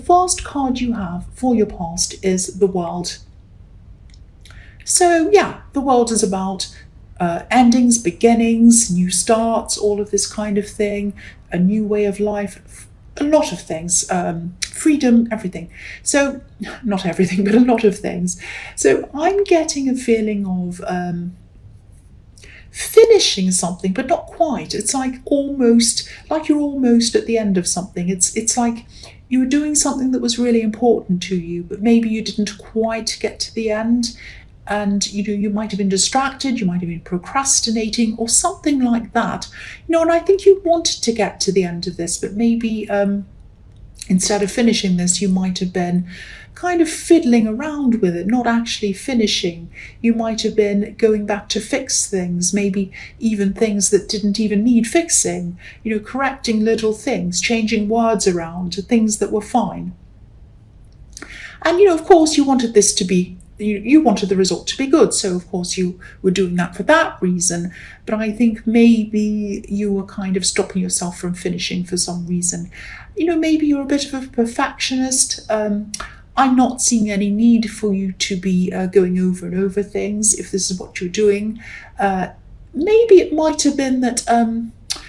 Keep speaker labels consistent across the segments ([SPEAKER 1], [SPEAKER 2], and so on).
[SPEAKER 1] first card you have for your past is the World. So yeah, the World is about endings, beginnings, new starts, all of this kind of thing, a new way of life, a lot of things, freedom, everything. So, not everything, but a lot of things. So I'm getting a feeling of finishing something, but not quite. It's like you're almost at the end of something. It's like you were doing something that was really important to you, but maybe you didn't quite get to the end. And you might have been distracted, you might have been procrastinating or something like that. And I think you wanted to get to the end of this, but maybe instead of finishing this, you might have been kind of fiddling around with it, not actually finishing. You might have been going back to fix things, maybe even things that didn't even need fixing, correcting little things, changing words around, things that were fine. And, of course, you wanted this to be you wanted the result to be good, so of course you were doing that for that reason. But I think maybe you were kind of stopping yourself from finishing for some reason. Maybe you're a bit of a perfectionist. I'm not seeing any need for you to be going over and over things if this is what you're doing. Maybe it might have been that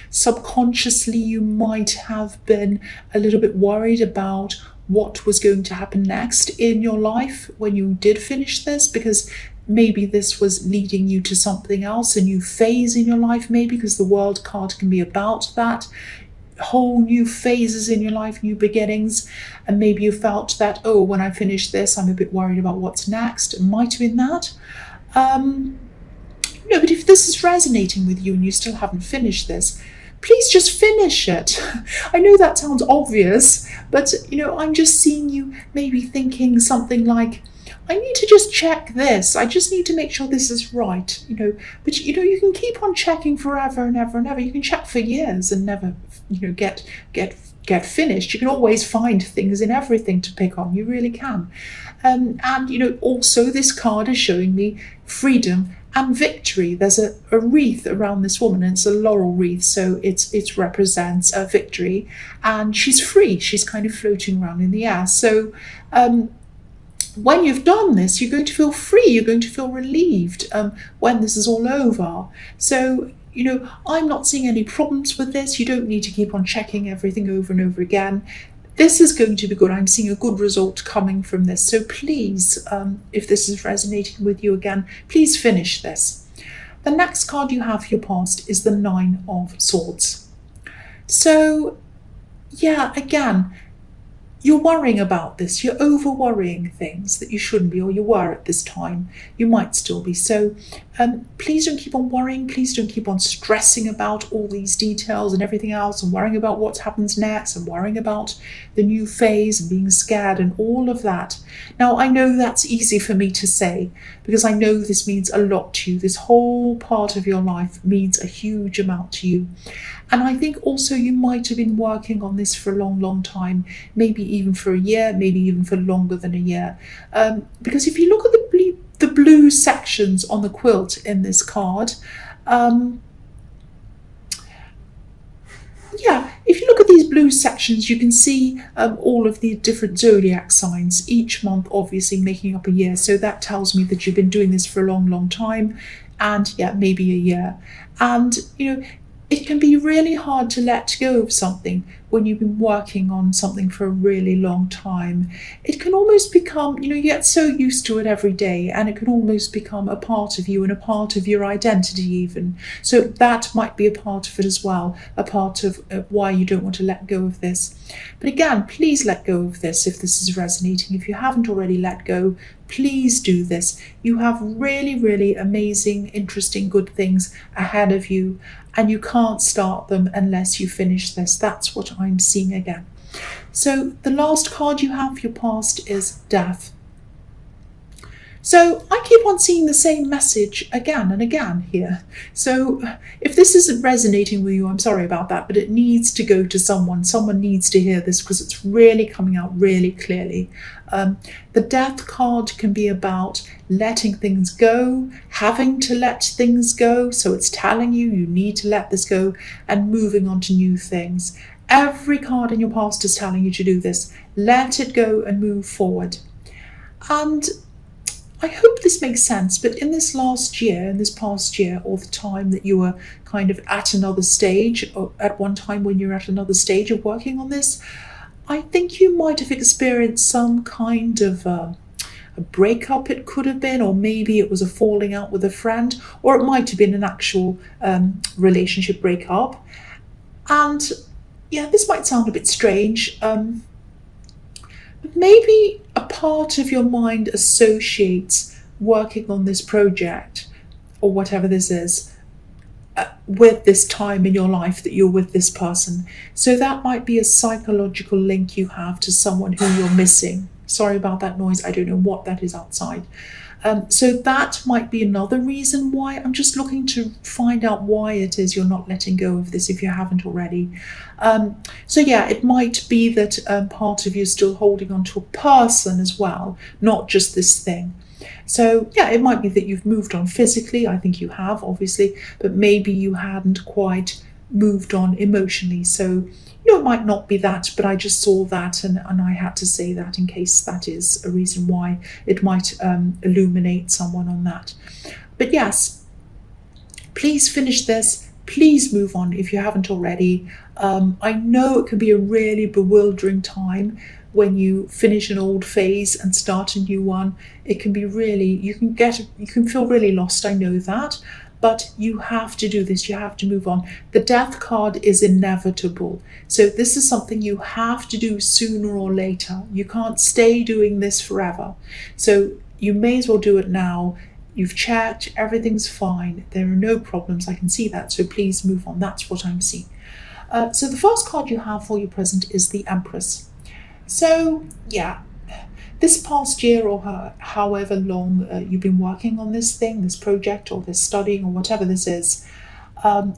[SPEAKER 1] subconsciously you might have been a little bit worried about what was going to happen next in your life when you did finish this, because maybe this was leading you to something else, a new phase in your life, maybe, because the World card can be about that, whole new phases in your life, new beginnings. And maybe you felt that, when I finish this, I'm a bit worried about what's next. It might have been that. But if this is resonating with you and you still haven't finished this, please just finish it. I know that sounds obvious, but I'm just seeing you maybe thinking something like, I need to just check this. I just need to make sure this is right, But you can keep on checking forever and ever and ever. You can check for years and never, get finished. You can always find things in everything to pick on. You really can. And also this card is showing me freedom and victory. There's a wreath around this woman, and it's a laurel wreath, so it represents a victory, and she's free. She's kind of floating around in the air. So when you've done this, you're going to feel free. You're going to feel relieved when this is all over. So I'm not seeing any problems with this. You don't need to keep on checking everything over and over again. This is going to be good. I'm seeing a good result coming from this. So please, if this is resonating with you again, please finish this. The next card you have for your past is the 9 of Swords. So, yeah, again, you're worrying about this. You're over-worrying things that you shouldn't be, or you were at this time. You might still be. So please don't keep on worrying. Please don't keep on stressing about all these details and everything else, and worrying about what happens next, and worrying about the new phase and being scared and all of that. Now, I know that's easy for me to say because I know this means a lot to you. This whole part of your life means a huge amount to you. And I think also you might have been working on this for a long, long time, maybe even for a year, maybe even for longer than a year. Because if you look at the blue sections on the quilt in this card, if you look at these blue sections, you can see all of the different zodiac signs, each month obviously making up a year. So that tells me that you've been doing this for a long, long time, and maybe a year. And, it can be really hard to let go of something when you've been working on something for a really long time. It can almost become, you get so used to it every day, and it can almost become a part of you and a part of your identity even. So that might be a part of it as well, a part of why you don't want to let go of this. But again, please let go of this if this is resonating. If you haven't already let go, please do this. You have really, really amazing, interesting, good things ahead of you, and you can't start them unless you finish this. That's what I'm seeing again. So the last card you have for your past is Death. So I keep on seeing the same message again and again here. So if this isn't resonating with you, I'm sorry about that, but it needs to go to someone. Someone needs to hear this because it's really coming out really clearly. The Death card can be about letting things go, having to let things go. So it's telling you you need to let this go and moving on to new things. Every card in your past is telling you to do this. Let it go and move forward. And I hope this makes sense, but in this past year, or the time that you were kind of at another stage, or at one time when you're at another stage of working on this, I think you might have experienced some kind of a breakup, it could have been, or maybe it was a falling out with a friend, or it might have been an actual relationship breakup. And yeah, this might sound a bit strange, but maybe a part of your mind associates working on this project, or whatever this is, with this time in your life that you're with this person. So that might be a psychological link you have to someone who you're missing. Sorry about that noise, I don't know what that is outside. So that might be another reason why. I'm just looking to find out why it is you're not letting go of this if you haven't already. So yeah, it might be that part of you is still holding on to a person as well, not just this thing. So yeah, it might be that you've moved on physically. I think you have, obviously, but maybe you hadn't quite moved on emotionally. So it might not be that, but I just saw that and I had to say that in case that is a reason why it might illuminate someone on that. But yes, please finish this. Please move on if you haven't already. I know it can be a really bewildering time when you finish an old phase and start a new one. It can be really, you can feel really lost, I know that. But you have to do this, you have to move on. The death card is inevitable. So this is something you have to do sooner or later. You can't stay doing this forever. So you may as well do it now. You've checked, everything's fine. There are no problems, I can see that. So please move on, that's what I'm seeing. So the first card you have for your present is the Empress. So yeah, this past year or however long you've been working on this thing, this project or this studying or whatever this is,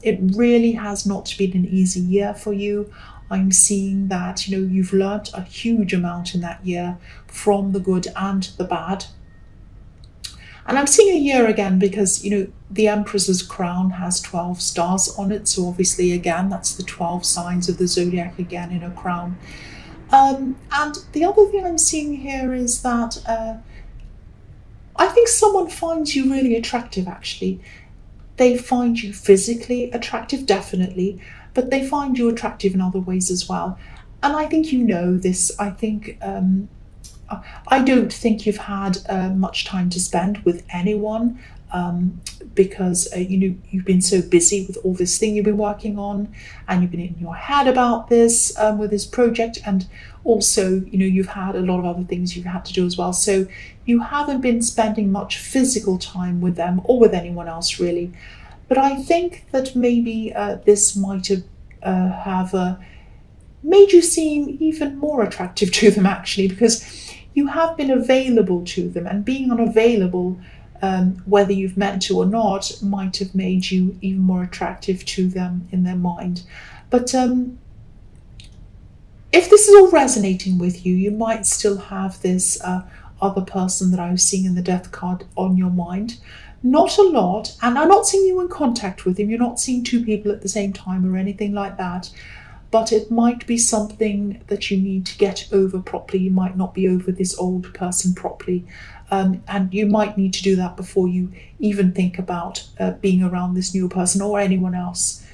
[SPEAKER 1] it really has not been an easy year for you. I'm seeing that, you've learnt a huge amount in that year, from the good and the bad. And I'm seeing a year again because, the Empress's crown has 12 stars on it. So obviously, again, that's the 12 signs of the zodiac again in a crown. And the other thing I'm seeing here is that I think someone finds you really attractive, actually. They find you physically attractive, definitely, but they find you attractive in other ways as well. And I think you know this. I think I don't think you've had much time to spend with anyone because you've been so busy with all this thing you've been working on, and you've been in your head about this with this project, and also you've had a lot of other things you've had to do as well. So you haven't been spending much physical time with them or with anyone else really. But I think that maybe this might have made you seem even more attractive to them, actually, because you have been available to them, and being unavailable, whether you've meant to or not, might have made you even more attractive to them in their mind. But if this is all resonating with you, you might still have this other person that I was seeing in the death card on your mind. Not a lot, and I'm not seeing you in contact with him. You're not seeing two people at the same time or anything like that. But it might be something that you need to get over properly. You might not be over this old person properly. And you might need to do that before you even think about being around this new person or anyone else.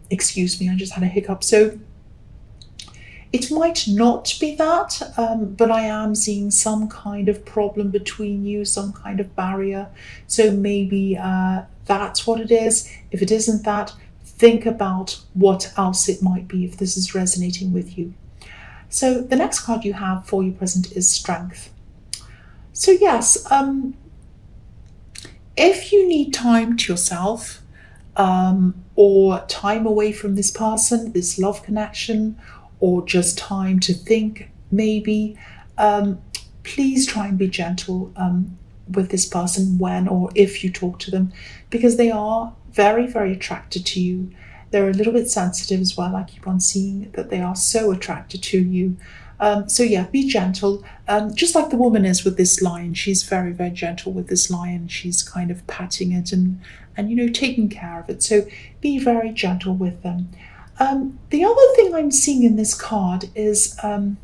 [SPEAKER 1] Excuse me, I just had a hiccup. So it might not be that, but I am seeing some kind of problem between you, some kind of barrier. So maybe that's what it is. If it isn't that, think about what else it might be if this is resonating with you. So the next card you have for your present is Strength. So yes, if you need time to yourself, or time away from this person, this love connection, or just time to think, maybe, please try and be gentle with this person when or if you talk to them, because they are very, very attracted to you. They're a little bit sensitive as well. I keep on seeing that they are so attracted to you. So yeah, be gentle, just like the woman is with this lion. She's very, very gentle with this lion. She's kind of patting it and taking care of it. So be very gentle with them. The other thing I'm seeing in this card is I'm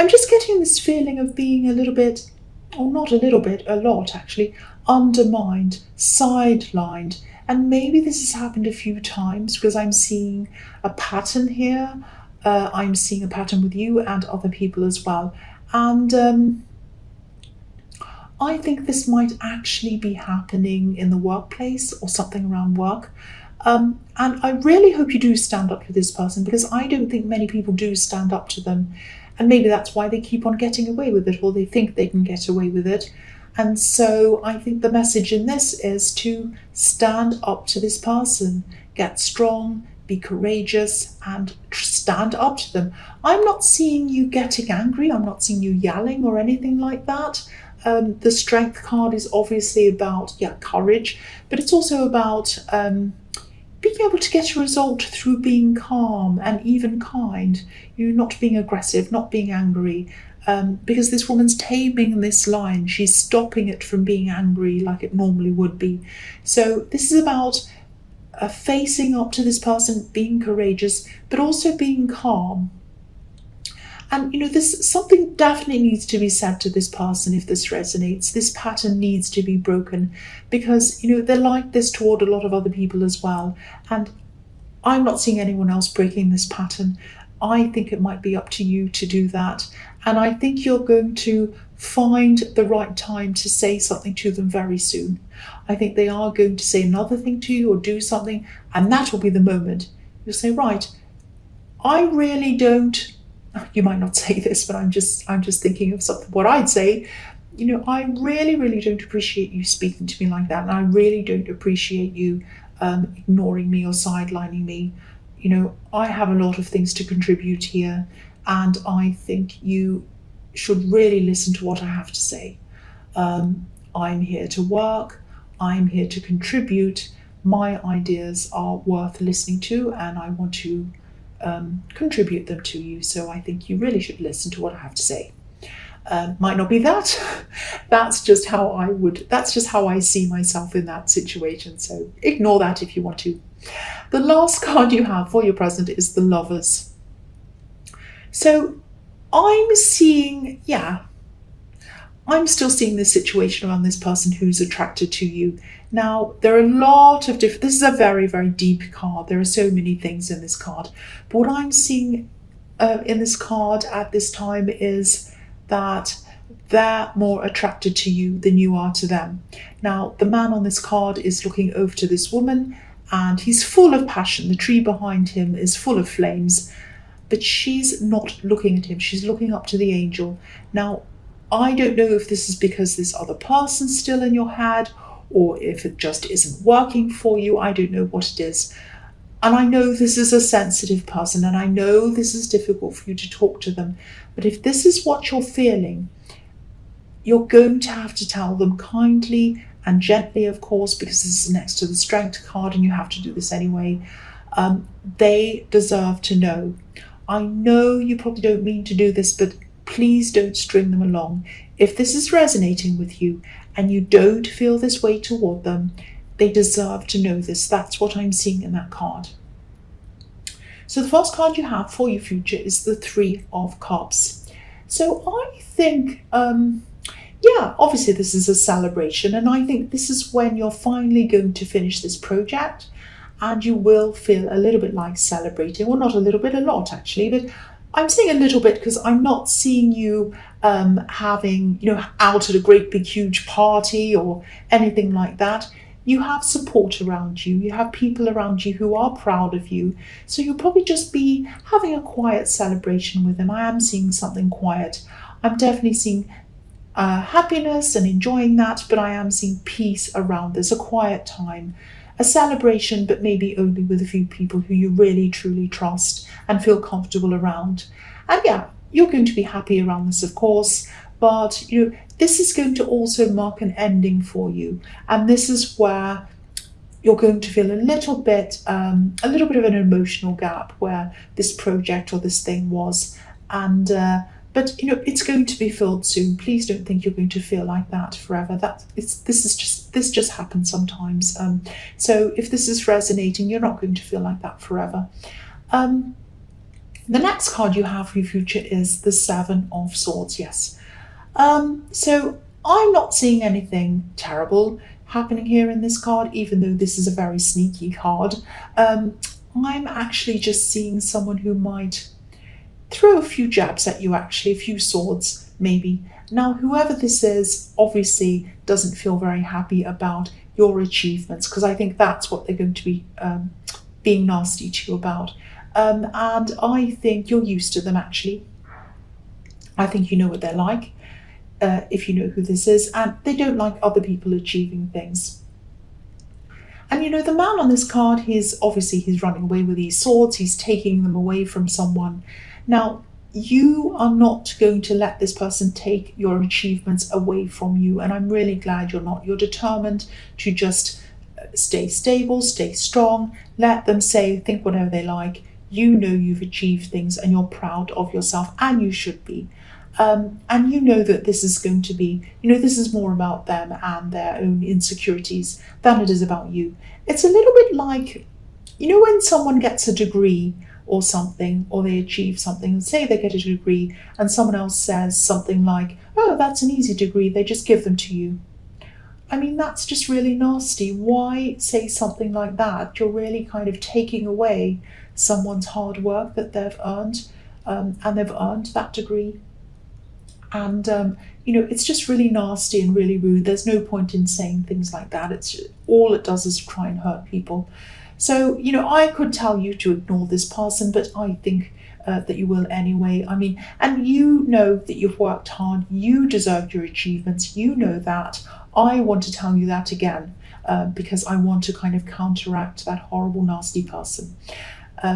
[SPEAKER 1] just getting this feeling of being a little bit, or not a little bit, a lot actually, undermined, sidelined. And maybe this has happened a few times because I'm seeing a pattern here. I'm seeing a pattern with you and other people as well. And I think this might actually be happening in the workplace or something around work. And I really hope you do stand up to this person, because I don't think many people do stand up to them. And maybe that's why they keep on getting away with it, or they think they can get away with it. And so I think the message in this is to stand up to this person, get strong, be courageous, and stand up to them. I'm not seeing you getting angry. I'm not seeing you yelling or anything like that. The strength card is obviously about, courage, but it's also about being able to get a result through being calm and even kind. Not being aggressive, not being angry, because this woman's taming this lion. She's stopping it from being angry like it normally would be. So this is about facing up to this person, being courageous, but also being calm. And this something definitely needs to be said to this person if this resonates. This pattern needs to be broken, because they're like this toward a lot of other people as well. And I'm not seeing anyone else breaking this pattern. I think it might be up to you to do that. And I think you're going to find the right time to say something to them very soon. I think they are going to say another thing to you or do something, and that will be the moment. You'll say, right, I really don't, you might not say this, but I'm just thinking of something, what I'd say. I really, really don't appreciate you speaking to me like that. And I really don't appreciate you ignoring me or sidelining me. I have a lot of things to contribute here, and I think you should really listen to what I have to say. I'm here to work. I'm here to contribute. My ideas are worth listening to, and I want to contribute them to you. So I think you really should listen to what I have to say. Might not be that. That's just how I see myself in that situation. So ignore that if you want to. The last card you have for your present is the Lovers. So I'm seeing, I'm still seeing this situation around this person who's attracted to you. Now, there are a lot of different, this is a very, very deep card. There are so many things in this card. But what I'm seeing in this card at this time is that they're more attracted to you than you are to them. Now, the man on this card is looking over to this woman, and he's full of passion. The tree behind him is full of flames, but she's not looking at him. She's looking up to the angel. Now, I don't know if this is because this other person's still in your head, or if it just isn't working for you. I don't know what it is. And I know this is a sensitive person, and I know this is difficult for you to talk to them. But if this is what you're feeling, you're going to have to tell them kindly and gently, of course, because this is next to the Strength card and you have to do this anyway. They deserve to know. I know you probably don't mean to do this, but please don't string them along. If this is resonating with you and you don't feel this way toward them, they deserve to know this. That's what I'm seeing in that card. So the first card you have for your future is the Three of Cups. So I think, obviously this is a celebration, and I think this is when you're finally going to finish this project, and you will feel a little bit like celebrating. Well, not a little bit, a lot actually, but I'm saying a little bit because I'm not seeing you having, out at a great big huge party or anything like that. You have support around you. You have people around you who are proud of you. So you'll probably just be having a quiet celebration with them. I am seeing something quiet. I'm definitely seeing happiness and enjoying that, but I am seeing peace around this, a quiet time, a celebration, but maybe only with a few people who you really truly trust and feel comfortable around. And you're going to be happy around this, of course, but this is going to also mark an ending for you, and this is where you're going to feel a little bit of an emotional gap where this project or this thing was, and but it's going to be filled soon. Please don't think you're going to feel like that forever. This just happens sometimes. So if this is resonating, you're not going to feel like that forever. Um, the next card you have for your future is the Seven of Swords. Yes. So I'm not seeing anything terrible happening here in this card, even though this is a very sneaky card. I'm actually just seeing someone who might throw a few jabs at you, actually, a few swords, maybe. Now, whoever this is obviously doesn't feel very happy about your achievements, because I think that's what they're going to be being nasty to you about. And I think you're used to them, actually. I think you know what they're like, if you know who this is, and they don't like other people achieving things. And the man on this card, he's running away with these swords, he's taking them away from someone. Now, you are not going to let this person take your achievements away from you, and I'm really glad you're not. You're determined to just stay stable, stay strong, let them think whatever they like. You know you've achieved things and you're proud of yourself, and you should be. And you know that this is going to be, this is more about them and their own insecurities than it is about you. It's a little bit like, when someone gets a degree or something, or they achieve something, say they get a degree and someone else says something like, oh, that's an easy degree, they just give them to you. I mean, that's just really nasty. Why say something like that? You're really kind of taking away someone's hard work that they've earned, and they've earned that degree. And, it's just really nasty and really rude. There's no point in saying things like that. All it does is try and hurt people. So, I could tell you to ignore this person, but I think that you will anyway. I mean, and you know that you've worked hard. You deserve your achievements. You know that. I want to tell you that again, because I want to kind of counteract that horrible, nasty person.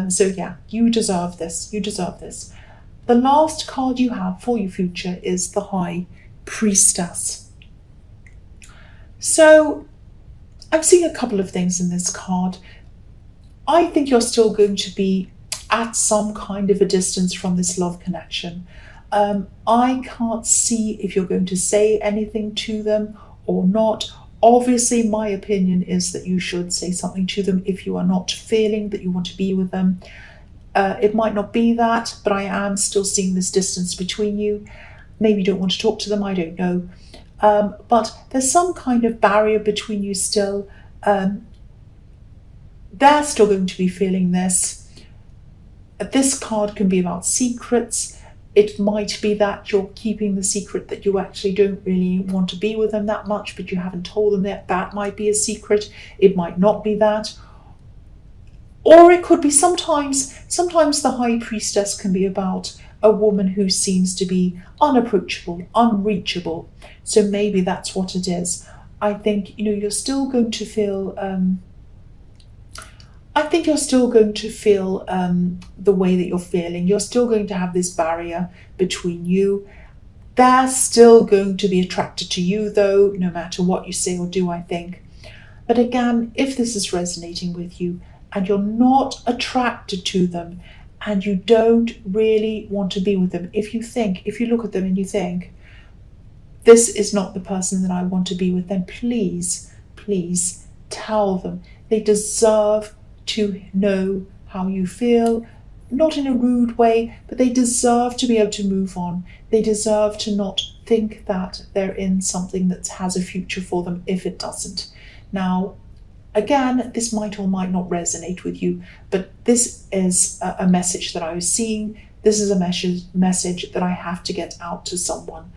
[SPEAKER 1] So yeah, you deserve this. You deserve this. The last card you have for your future is the High Priestess. So I'm seeing a couple of things in this card. I think you're still going to be at some kind of a distance from this love connection. I can't see if you're going to say anything to them or not. Obviously, my opinion is that you should say something to them if you are not feeling that you want to be with them. It might not be that, but I am still seeing this distance between you. Maybe you don't want to talk to them, I don't know. But there's some kind of barrier between you still. They're still going to be feeling this. This card can be about secrets. It might be that you're keeping the secret that you actually don't really want to be with them that much, but you haven't told them that. That might be a secret. It might not be that. Or it could be sometimes the High Priestess can be about a woman who seems to be unapproachable, unreachable. So maybe that's what it is. I think, you're still going to feel... the way that you're feeling. You're still going to have this barrier between you. They're still going to be attracted to you, though, no matter what you say or do, I think. But again, if this is resonating with you and you're not attracted to them and you don't really want to be with them, if you look at them and you think, this is not the person that I want to be with, then please, please tell them. They deserve to know how you feel, not in a rude way, but they deserve to be able to move on. They deserve to not think that they're in something that has a future for them if it doesn't. Now, again, this might or might not resonate with you, but this is a message that I was seeing. This is a message that I have to get out to someone.